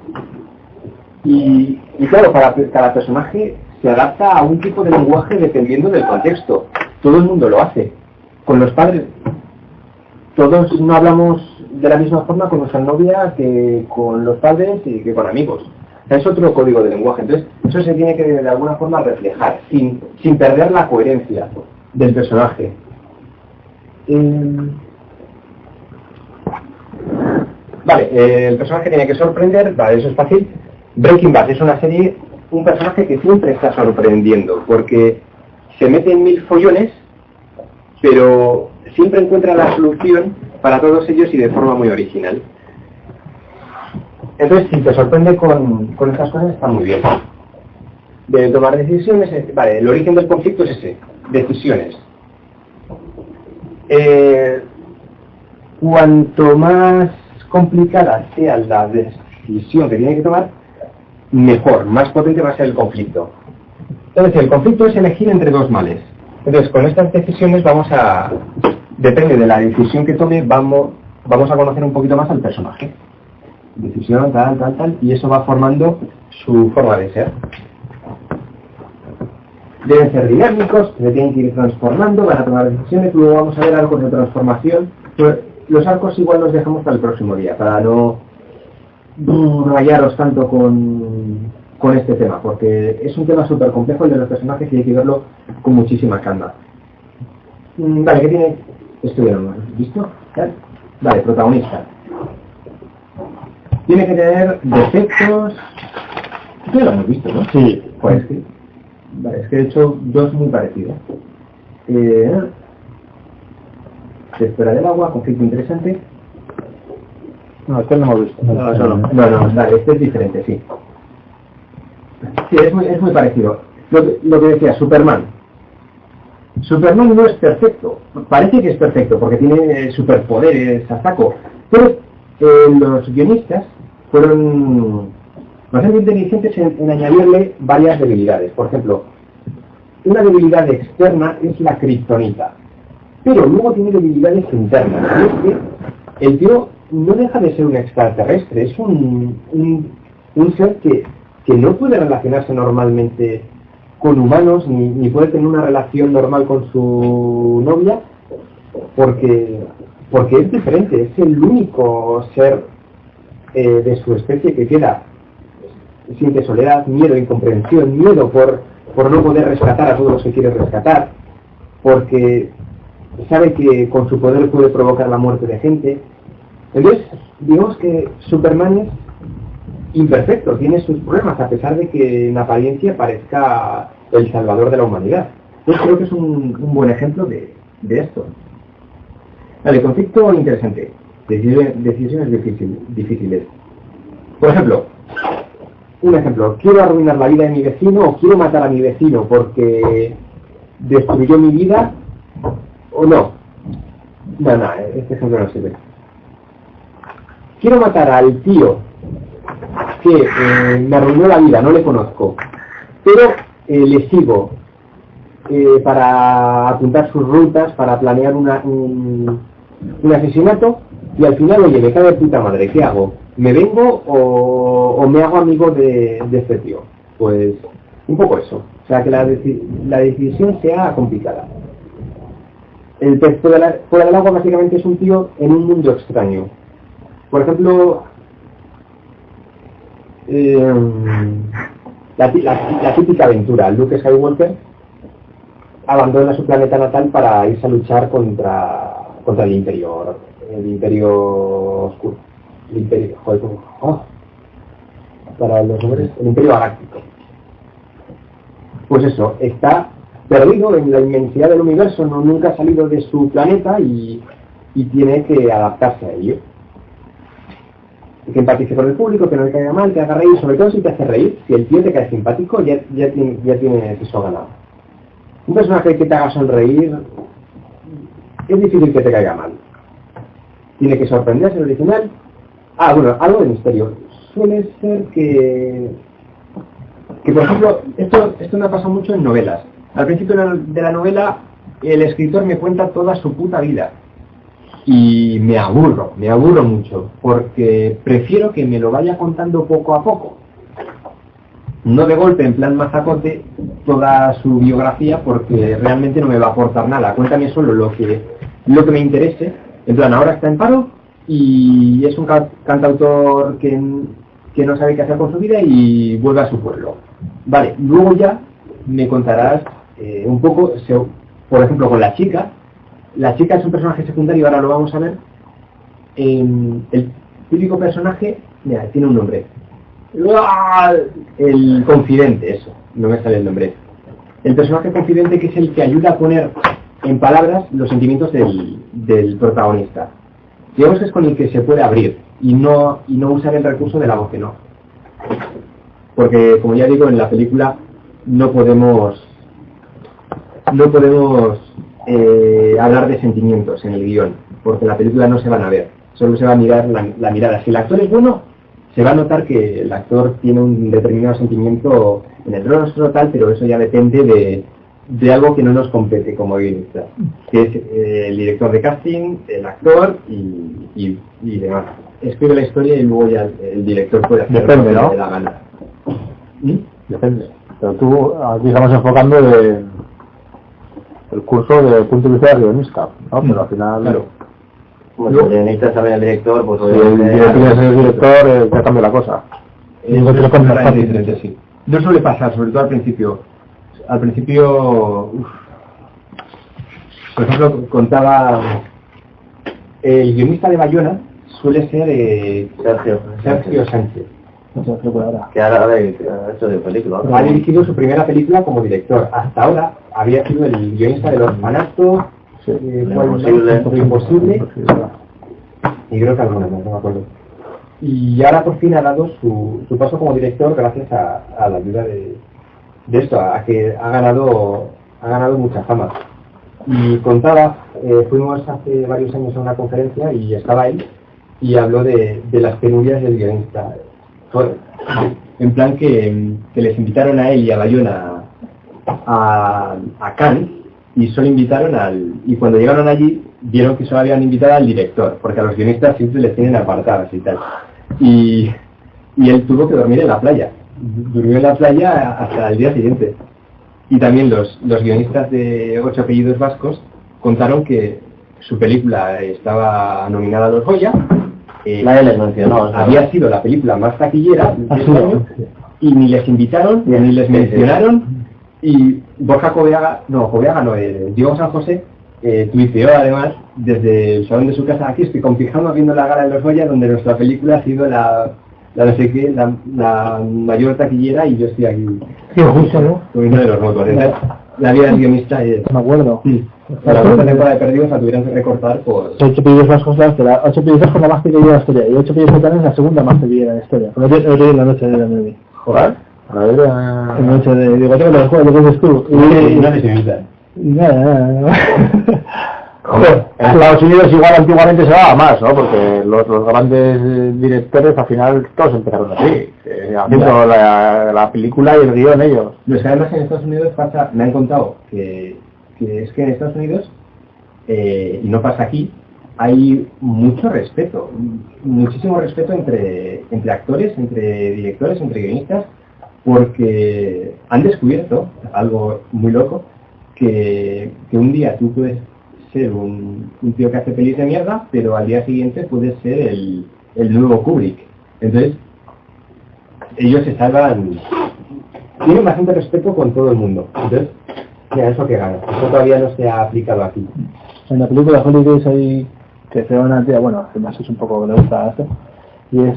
Y claro, para cada personaje se adapta a un tipo de lenguaje dependiendo del contexto. Todo el mundo lo hace. Con los padres, todos no hablamos de la misma forma con nuestra novia que con los padres y que con amigos. O sea, es otro código de lenguaje. Entonces, eso se tiene que de alguna forma reflejar, sin perder la coherencia del personaje. Vale, el personaje tiene que sorprender, vale, eso es fácil. Breaking Bad es una serie, un personaje que siempre está sorprendiendo, porque se mete en 1000 follones, pero siempre encuentra la solución para todos ellos y de forma muy original. Entonces, si te sorprende con estas cosas, está muy bien. De tomar decisiones, vale, el origen del conflicto es ese, decisiones. Cuanto más complicada sea la decisión que tiene que tomar, mejor, más potente va a ser el conflicto. Entonces, el conflicto es elegir entre dos males. Entonces, con estas decisiones depende de la decisión que tome, vamos a conocer un poquito más al personaje. Decisión, tal, y eso va formando su forma de ser. Deben ser dinámicos, se tienen que ir transformando, van a tomar decisiones, luego vamos a ver arcos de transformación. Pues, los arcos igual los dejamos para el próximo día, para no rayaros tanto con con este tema, porque es un tema súper complejo el de los personajes y hay que verlo con muchísima calma. Vale, ¿qué tiene? Esto ya lo hemos visto. Vale, protagonista. Tiene que tener defectos. Esto ya lo hemos visto, ¿no? Sí. Pues sí. Vale, es que he hecho dos muy parecidos. Se espera del agua, conflicto interesante. No, este no hemos visto. No, eso no. No, vale, este es diferente, sí. Sí, es muy parecido. Lo que decía, Superman. Superman no es perfecto. Parece que es perfecto porque tiene superpoderes a saco. Pero los guionistas fueron bastante inteligentes en añadirle varias debilidades. Por ejemplo, una debilidad externa es la kriptonita. Pero luego tiene debilidades internas. Y es que el tío no deja de ser un extraterrestre. Es un ser que no puede relacionarse normalmente con humanos, ni puede tener una relación normal con su novia, porque es diferente, es el único ser de su especie que queda. Siente soledad, miedo, incomprensión, miedo por no poder rescatar a todos los que quiere rescatar, porque sabe que con su poder puede provocar la muerte de gente. Entonces, digamos que Superman es imperfecto, tiene sus problemas, a pesar de que en apariencia parezca el salvador de la humanidad. Yo creo que es un buen ejemplo de esto. Vale, conflicto interesante. Decisiones difíciles. Por ejemplo, un ejemplo, quiero arruinar la vida de mi vecino o quiero matar a mi vecino porque destruyó mi vida o no. No, este ejemplo no sirve. Quiero matar al tío que me arruinó la vida, no le conozco, pero le sigo para apuntar sus rutas, para planear un asesinato, y al final, oye, me cae de puta madre, ¿qué hago? ¿Me vengo o me hago amigo de este tío? Pues un poco eso, o sea que la decisión sea complicada. El pez fuera del agua básicamente es un tío en un mundo extraño. Por ejemplo, la típica aventura. Luke Skywalker abandona su planeta natal para irse a luchar contra el Imperio Oscuro. El Imperio, para los nombres, el Imperio Galáctico. Pues eso, está perdido en la inmensidad del universo, nunca ha salido de su planeta y tiene que adaptarse a ello. Que empatice con el público, que no le caiga mal, que haga reír, sobre todo si te hace reír. Si el tío te cae simpático, ya tiene eso ganado. Un personaje que te haga sonreír es difícil que te caiga mal. Tiene que sorprenderse el original. Bueno, algo de misterio. Suele ser que por ejemplo, esto me ha pasado mucho en novelas. Al principio de la novela, el escritor me cuenta toda su puta vida. Y me aburro mucho, porque prefiero que me lo vaya contando poco a poco. No de golpe, en plan mazacote, toda su biografía, porque realmente no me va a aportar nada. Cuéntame solo lo que me interese. En plan, ahora está en paro y es un cantautor que no sabe qué hacer con su vida y vuelve a su pueblo. Vale, luego ya me contarás un poco, por ejemplo, con la chica. La chica es un personaje secundario, ahora lo vamos a ver. El típico personaje, mira, tiene un nombre. El confidente, eso, no me sale el nombre. El personaje confidente, que es el que ayuda a poner en palabras los sentimientos del protagonista. Digamos que es con el que se puede abrir y no usar el recurso de la voz que no. Porque, como ya digo, en la película no podemos hablar de sentimientos en el guión, porque en la película no se van a ver, solo se va a mirar la mirada. Si el actor es bueno, se va a notar que el actor tiene un determinado sentimiento en el rostro tal, pero eso ya depende de algo que no nos compete como guionista, que es el director de casting, el actor y demás. Escribe la historia y luego ya el director puede hacer depende, lo que ¿no? le dé la gana. Depende. Pero tú aquí estamos enfocando el curso de punto de vista de guionista, ¿no? Pero al final... Claro. Pues el guionista sabe el director, pues si el director es el director, ya cambia la cosa. Es diferente, sí. no suele pasar, sobre todo al principio. Al principio, por ejemplo, contaba el guionista de Bayona suele ser Sergio Sánchez. Que ahora ha hecho de película. Ha dirigido su primera película como director. Hasta ahora había sido el guionista del Orfanato, Lo Imposible, y creo que alguna más, no me acuerdo. Y ahora por fin ha dado su paso como director gracias a la ayuda de esto, a que ha ganado mucha fama. Y contaba, fuimos hace varios años a una conferencia y estaba él y habló de las penurias del guionista. En plan que les invitaron a él y a Bayona a Cannes y solo invitaron y cuando llegaron allí vieron que solo habían invitado al director, porque a los guionistas siempre les tienen apartados y tal. Y él tuvo que dormir en la playa. Durmió en la playa hasta el día siguiente. Y también los guionistas de 8 apellidos vascos contaron que su película estaba nominada a los Goya. Nadie les mencionó. Había sido la película más taquillera de ese año, y ni les invitaron, ni les mencionaron. Y Borja Diego San José tuiteó además desde el salón de su casa: aquí estoy con pijama viendo la gala de los Goya, donde nuestra película ha sido la no sé qué, la mayor taquillera, y yo estoy aquí. Sí, justo, ¿no? Uno de los motores. La vida del guionista es... Me acuerdo. Sí. La segunda temporada de Perdidos la tuvieron que recortar por... 8 apellidos vascos la historia. 8 apellidos vascos la más pequeña de la historia. Y 8 apellidos catalanes la segunda más pequeña de la historia. No te la noche de la 9. ¿Joder? A ver, la noche de... Digo, tengo los juegos, lo que dices tú. Y no les invitan. Nada. Joder, en Estados Unidos igual antiguamente se daba más, ¿no? Porque los grandes directores al final todos empezaron así, haciendo la película y el guión ellos. Los que además en Estados Unidos pasa, me han contado que es que en Estados Unidos, y no pasa aquí, hay mucho respeto, muchísimo respeto entre actores, entre directores, entre guionistas, porque han descubierto algo muy loco, que un día tú puedes ser un tío que hace pelis de mierda, pero al día siguiente puede ser el nuevo Kubrick. Entonces, ellos se salvan, tienen bastante respeto con todo el mundo. Entonces, mira, eso que gana. Eso todavía no se ha aplicado aquí. En la película Holidays hay que se una tía, bueno, además es un poco que le gusta esto, y le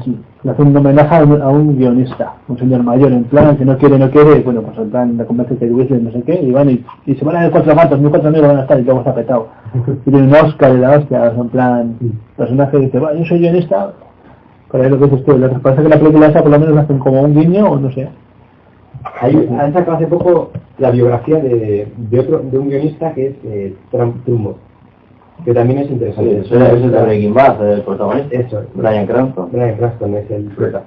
hace un homenaje a un guionista, un señor mayor, en plan que no quiere, bueno, pues en plan le convence que Whistler no sé qué, y van y se van a ver 4 matos, 1.400 van a estar, y luego está petado. Y tiene un Oscar y la hostia, en plan, el personaje dice, yo soy guionista, pero es lo que dices tú, lo que pasa es que la película esa por lo menos hacen como un guiño, o no sé. Han sacado hace poco la biografía de un guionista que es Trumbo, que también es interesante. Sí, es el de Breaking Bad, el protagonista. Eso, Bryan Cranston. Bryan Cranston es el prota.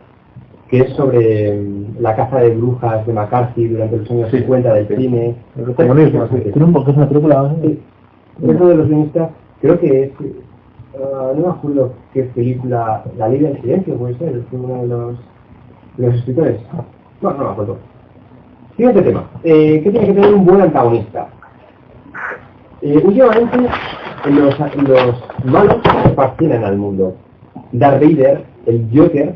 Que es sobre la caza de brujas de McCarthy durante los años 50 del cine. El comunismo, Trumbo, que es una película. Sí. Es uno de los guionistas, creo que es, no me acuerdo qué película, La Ley del Silencio, puede ser, es uno de los escritores. No me acuerdo. Siguiente tema. ¿Qué tiene que tener un buen antagonista? Últimamente los malos se fascinan al mundo. Darth Vader, el Joker,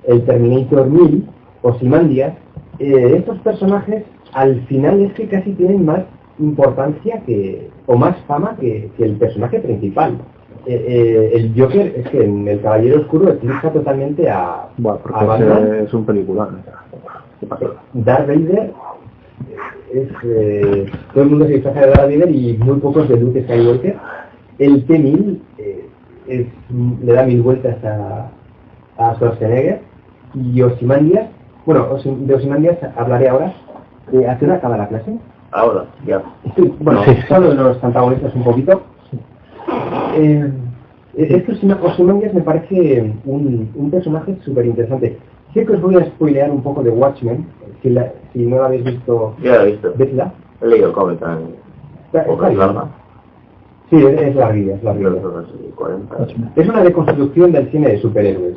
el Terminator 1000, Ozymandias, estos personajes al final es que casi tienen más importancia o más fama que el personaje principal. El Joker es que en El Caballero Oscuro eclipsa totalmente a Batman. Es un peliculón. Darth Vader todo el mundo se disfraza de Darth Vader y muy pocos de Luke Skywalker. El T-1000 le da 1000 vueltas a Schwarzenegger. Y Ozymandias, bueno, de Ozymandias hablaré ahora. ¿A qué hora acaba la clase? Ahora, ya. Bueno, solo los antagonistas un poquito. Ozymandias me parece un personaje súper interesante. Sé que os voy a spoilear un poco de Watchmen, si no la habéis visto. Ya la he visto. ¿Vedla? He leído el cómic también. ¿Es larga? Sí, es larguilla, es larguilla. Es una deconstrucción del cine de superhéroes.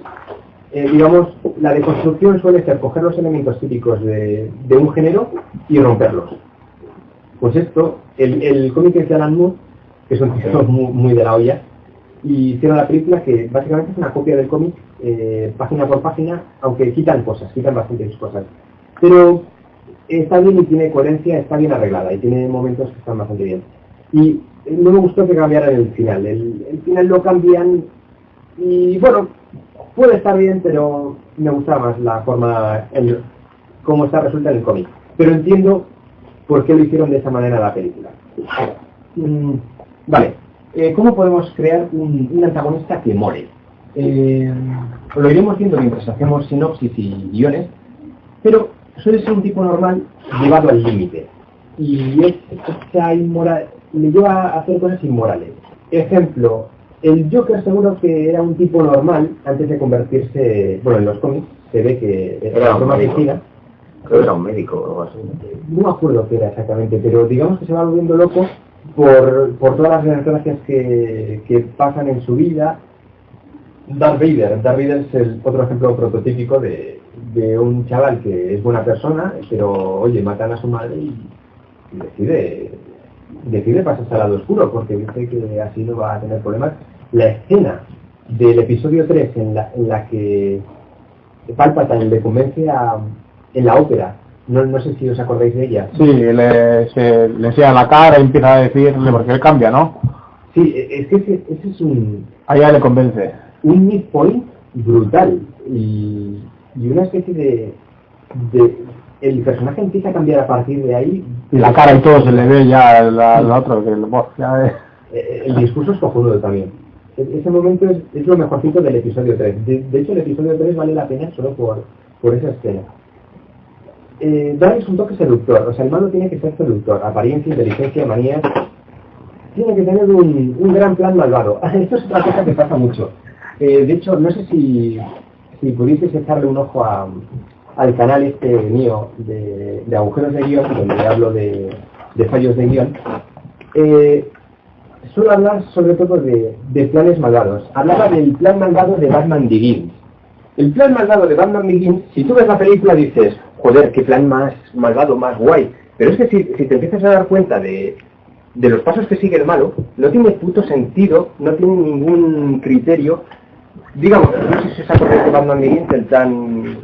Digamos, la deconstrucción suele ser coger los elementos típicos de un género y romperlos. Pues esto, el cómic es de Alan Moore, que es un tío muy de la olla, y hicieron la película que básicamente es una copia del cómic, página por página, aunque quitan bastantes cosas. Pero está bien y tiene coherencia, está bien arreglada y tiene momentos que están bastante bien. Y no me gustó que cambiaran el final. El final lo cambian y bueno, puede estar bien, pero me gusta más la forma, cómo está resuelta en el cómic. Pero entiendo por qué lo hicieron de esa manera en la película. Vale, ¿cómo podemos crear un antagonista que mole? Lo iremos viendo mientras hacemos sinopsis y guiones, pero suele ser un tipo normal llevado al límite. Y esa inmoral le lleva a hacer cosas inmorales. Ejemplo, el Joker seguro que era un tipo normal antes de convertirse, bueno, en los cómics se ve que era una oficina. Creo que era un médico o algo así. No me acuerdo qué era exactamente, pero digamos que se va volviendo loco por todas las desgracias que pasan en su vida. Darth Vader es el otro ejemplo prototípico de un chaval que es buena persona, pero oye, matan a su madre y decide pasarse al lado oscuro porque dice que así no va a tener problemas. La escena del episodio 3 en la que Palpatine le convence en la ópera, no sé si os acordáis de ella. Sí, le enseña la cara y empieza a decirle porque él cambia, ¿no? Sí, es que ese es un... Allá le convence. Un midpoint brutal y una especie de el personaje empieza a cambiar a partir de ahí. Y la cara y todo se le ve ya la otra, que ya es... El discurso es cojonudo también. Ese momento es lo mejorcito del episodio 3. De hecho, el episodio 3 vale la pena solo por esa escena. Darles un toque seductor, o sea, el malo tiene que ser seductor, apariencia, inteligencia, manías. Tiene que tener un gran plan malvado. Esto es otra cosa que pasa mucho. De hecho, no sé si pudieseis echarle un ojo al canal este mío de agujeros de guión, donde hablo de fallos de guión. Suelo hablar sobre todo de planes malvados. Hablaba del plan malvado de Batman Begins. El plan malvado de Batman Begins, si tú ves la película dices, joder, qué plan más malvado, más guay. Pero es que si te empiezas a dar cuenta de los pasos que sigue el malo, no tiene puto sentido, no tiene ningún criterio. Digamos, no sé si os acordáis de Batman Begins, el plan...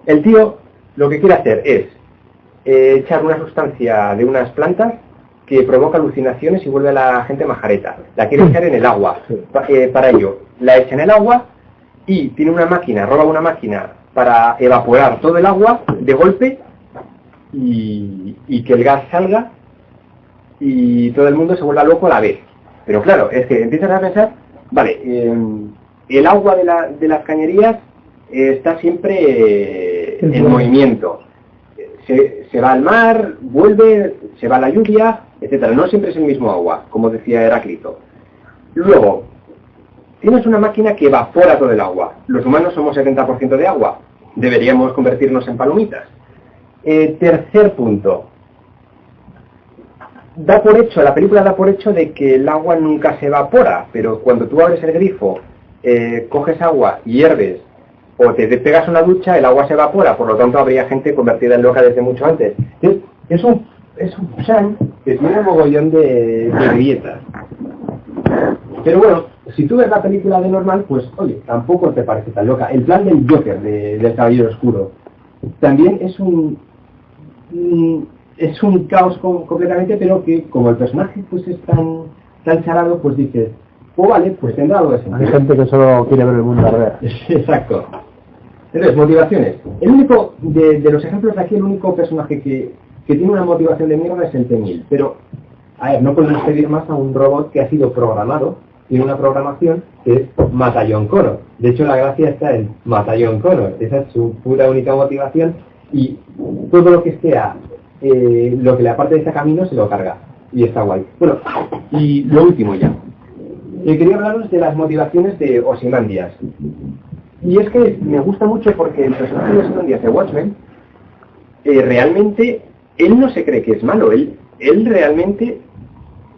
El tío lo que quiere hacer es echar una sustancia de unas plantas que provoca alucinaciones y vuelve a la gente majareta. La quiere echar en el agua. Para ello, la echa en el agua y tiene una máquina, roba una máquina para evaporar todo el agua de golpe y que el gas salga y todo el mundo se vuelva loco a la vez. Pero claro, es que empiezas a pensar, vale, el agua de las cañerías está siempre en movimiento. Se va al mar, vuelve, se va a la lluvia, etcétera. No siempre es el mismo agua, como decía Heráclito. Luego, tienes una máquina que evapora todo el agua. Los humanos somos 70% de agua. Deberíamos convertirnos en palomitas. Tercer punto. La película da por hecho de que el agua nunca se evapora, pero cuando tú abres el grifo, coges agua, hierves, o te pegas una ducha, el agua se evapora, por lo tanto habría gente convertida en loca desde mucho antes. Es un plan que tiene un mogollón de grietas. Pero bueno, si tú ves la película de normal, pues oye, tampoco te parece tan loca. El plan del Joker, del Caballero Oscuro, también es un caos completamente, pero que como el personaje pues es tan charado, pues dices, oh vale, pues tendrá algo de sentido. Hay gente que solo quiere ver el mundo arder. Exacto. Entonces, motivaciones. El único, de los ejemplos de aquí, el único personaje que tiene una motivación de mierda es el T-1000. Pero, a ver, no podemos pedir más a un robot que ha sido programado, tiene una programación que es mata a John Connor. De hecho, la gracia está en mata a John Connor. Esa es su pura única motivación y todo lo que sea, lo que le aparte de este camino se lo carga. Y está guay. Bueno, y lo último ya. Quería hablaros de las motivaciones de Ozymandias. Y es que me gusta mucho porque el personaje de Ozymandias de Watchmen, realmente, él no se cree que es malo. Él realmente,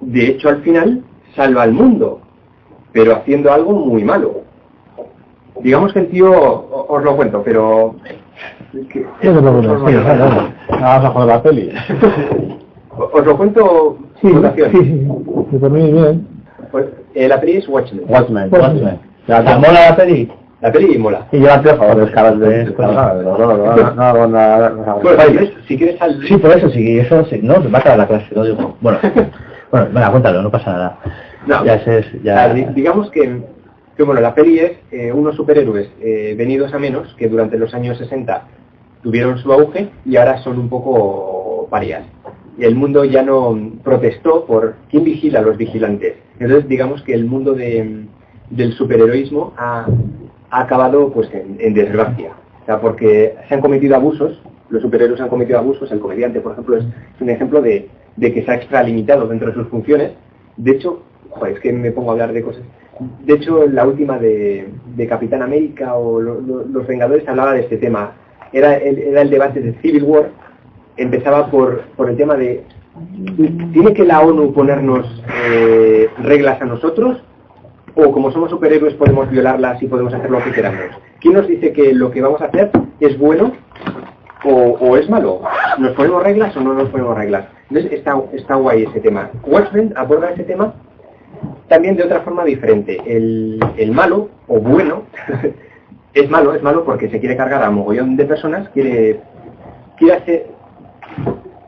de hecho al final, salva al mundo, pero haciendo algo muy malo. Digamos que el tío, os lo cuento, pero... Vamos a joder la peli. Os lo cuento... Sí. Por mí bien. Pues, la peli es Watchmen. Watchmen. ¿Te mola la peli? La peli mola. Y yo a favor de escalas de bueno, si quieres al... Sí, por eso, sí, eso sí, no, va a acabar la clase, lo digo. Bueno, venga, cuéntalo, no pasa nada. No, digamos que bueno, la peli es unos superhéroes venidos a menos que durante los años 60 tuvieron su auge y ahora son un poco parias. Y el mundo ya no protestó por quién vigila a los vigilantes. Entonces digamos que el mundo del superheroísmo ha acabado pues en desgracia. O sea, porque se han cometido abusos, los superhéroes han cometido abusos, el comediante, por ejemplo, es un ejemplo de que se ha extralimitado dentro de sus funciones. De hecho, es que me pongo a hablar de cosas. De hecho, la última de Capitán América o los Vengadores hablaba de este tema. Era el debate de Civil War. Empezaba por el tema de ¿tiene que la ONU ponernos reglas a nosotros? ¿O como somos superhéroes podemos violarlas y podemos hacer lo que queramos? ¿Quién nos dice que lo que vamos a hacer es bueno o es malo? ¿Nos ponemos reglas o no nos ponemos reglas? Entonces está guay ese tema. Watchmen aborda ese tema también de otra forma diferente. El malo o bueno es malo porque se quiere cargar a mogollón de personas, quiere hacer...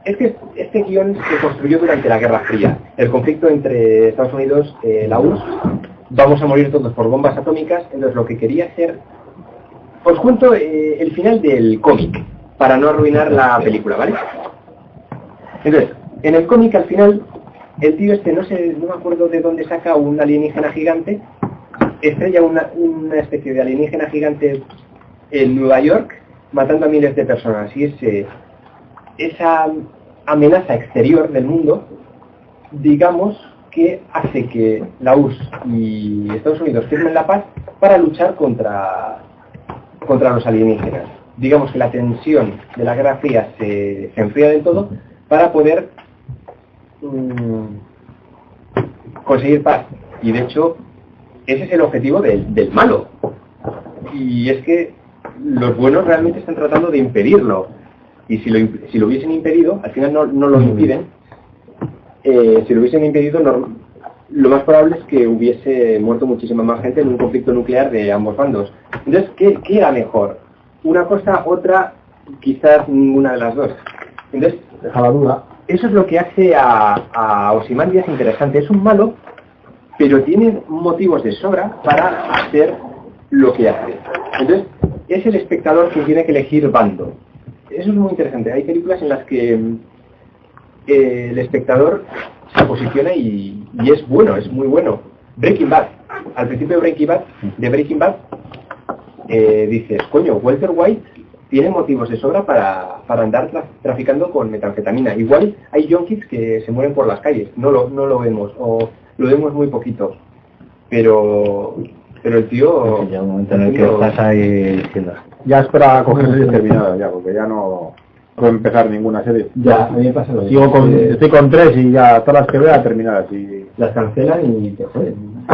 Es que este guión se construyó durante la Guerra Fría, el conflicto entre Estados Unidos y la URSS. Vamos a morir todos por bombas atómicas. Entonces lo que quería hacer... Os cuento el final del cómic, para no arruinar la película, ¿vale? Entonces, en el cómic al final, el tío no me acuerdo de dónde saca un alienígena gigante, estrella una especie de alienígena gigante en Nueva York, matando a miles de personas. Y esa amenaza exterior del mundo, digamos, que hace que la URSS y Estados Unidos firmen la paz para luchar contra los alienígenas. Digamos que la tensión de la Guerra Fría se enfría del todo para poder conseguir paz. Y de hecho, ese es el objetivo del malo. Y es que los buenos realmente están tratando de impedirlo. Y si lo hubiesen impedido, al final no lo impiden. Si lo hubiesen impedido, lo más probable es que hubiese muerto muchísima más gente en un conflicto nuclear de ambos bandos. Entonces, ¿qué era mejor? Una cosa, otra, quizás ninguna de las dos. Entonces, deja la duda. Eso es lo que hace a Ozymandias interesante. Es un malo, pero tiene motivos de sobra para hacer lo que hace. Entonces, es el espectador quien tiene que elegir bando. Eso es muy interesante. Hay películas en las que el espectador se posiciona y es bueno, es muy bueno. Breaking Bad. Al principio de Breaking Bad, dices, coño, Walter White tiene motivos de sobra para andar traficando con metanfetamina. Igual hay junkies que se mueren por las calles, no lo vemos, o lo vemos muy poquito. Pero el tío... Ya un momento en el que estás ahí diciendo... Ya es para coger series terminadas ya, porque ya no puedo empezar ninguna serie. Ya, a mí me pasa lo mismo. Estoy con 3 y ya todas las que vea terminadas y... Las cancelan y te joden.